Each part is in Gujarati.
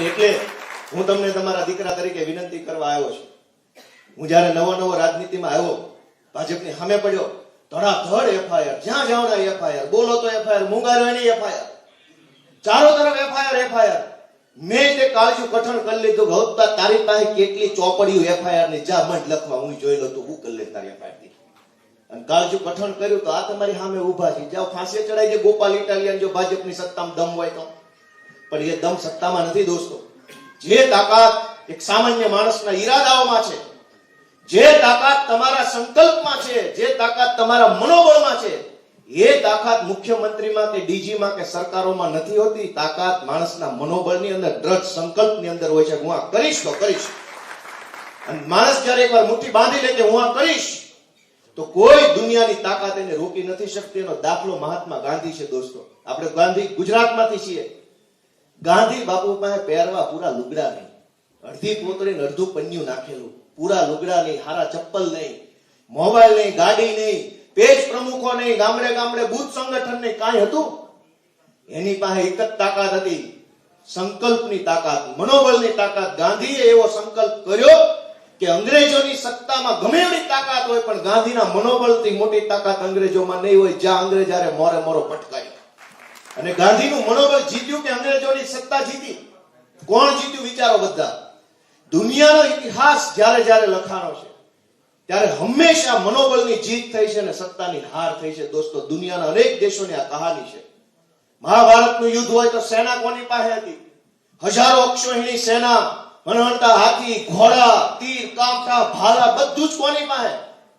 એટલે હું તમને તમારા દીકરા તરીકે વિનંતી કરવા આવ્યો છું. હું જ્યારે નવો રાજનીતિમાં આવ્યો, ભાજપની સામે પડ્યો, ધડાધડ એફઆઈઆર, જ્યાં જાવના એફઆઈઆર, બોલો તો એફઆઈઆર, મુંગારો એની એફઆઈઆર, ચારો તરફ એફઆઈઆર. મેં તે કાળજું કઠણ કરી લીધું કે હવે તારી પાસે કેટલી ચોપડીઓ એફઆઈઆર ની, જા મંડ લખવા, હું જોઈ લો તું હું કરી લે તારી એફઆઈઆર થી. અને કાળજું કઠણ કર્યું તો આ તમારી સામે ઉભા છે, જાઓ ફાંસીએ ચડાઈ જાય ગોપાલ ઇટાલિયન, જો ભાજપની સત્તામાં દમ હોય તો. પણ એ દમ સત્તામાં નથી દોસ્તો. જે તાકાત એક સામાન્ય માણસના ઈરાદાઓમાં છે, જે તાકાત તમારા સંકલ્પમાં છે, જે તાકાત તમારા મનોબળમાં છે, એ તાકાત મુખ્યમંત્રીમાં કે ડીજીમાં કે સરકારોમાં નથી હોતી. તાકાત માણસના મનોબળની અંદર, દ્રઢ સંકલ્પની અંદર હોય છે. હું આ કરીશ તો કરીશ. અને માણસ જ્યારે એકવાર મુઠ્ઠી બાંધી લે કે હું આ કરીશ, તો કોઈ દુનિયાની તાકાત એને રોકી નથી શકતી. એનો દાખલો મહાત્મા ગાંધી છે દોસ્તો. આપણે ગાંધી ગુજરાતમાંથી છીએ. ગાંધી બાપુ પાસે પહેરવા પૂરા લુગડા નહીં, અડધી પોતળી ને અડધું પન્યું નાખેલું, પૂરા લુગડા નહીં, હારા ચપ્પલ નહીં, મોબાઈલ નહીં, ગાડી નહીં, પેજ પ્રમુખો નહીં, ગામડે બૂથ સંગઠન નહીં, કાંઈ હતું? એની પાસે એક જ તાકાત હતી, સંકલ્પની તાકાત, મનોબળની તાકાત. ગાંધીએ એવો સંકલ્પ કર્યો કે અંગ્રેજોની સત્તામાં ગમે એવી તાકાત હોય, પણ ગાંધીના મનોબળથી મોટી તાકાત અંગ્રેજોમાં નહીં હોય. જ્યાં અંગ્રેજ હારે મોરે પટકાય. અને ગાંધીનું મનોબળ જીત્યું કે અંગ્રેજોની સત્તા જીતી? કોણ જીત્યું? વિચારો બધા. દુનિયાનો ઇતિહાસ જ્યારે લખાણો છે, ત્યારે હંમેશા મનોબળની જીત થઈ છે અને સત્તાની હાર થઈ છે દોસ્તો. દુનિયાના અનેક દેશોની આ કહાની છે. મહાભારતનું યુદ્ધ હોય તો સેના કોની પાસે હતી? હજારો અક્ષોહિણી સેના, હણહણતા હાથી, ઘોડા, તીર, કામઠા, ભાલા, બધું જ કોની પાસે?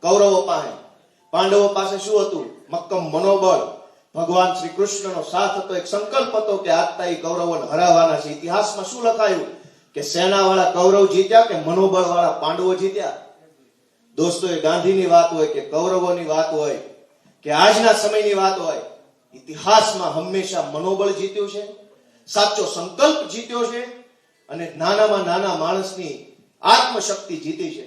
કૌરવો પાસે. પાંડવો પાસે શું હતું? મક્કમ મનોબળ. ભગવાન શ્રી કૃષ્ણનો સાથ હતો, એક સંકલ્પ હતો કે આજતા કૌરવોને હરાવવાના છે. ઇતિહાસમાં શું લખાયું કે સેના વાળા કૌરવ જીત્યા કે મનોબળ વાળા પાંડવો જીત્યા? દોસ્તો, એ ગાંધીની વાત હોય કે કૌરવોની વાત હોય કે આજના સમયની વાત હોય, ઇતિહાસમાં હંમેશા મનોબળ જીત્યું છે, સાચો સંકલ્પ જીત્યો છે, અને નાનામાં નાના માણસની આત્મશક્તિ જીતી છે.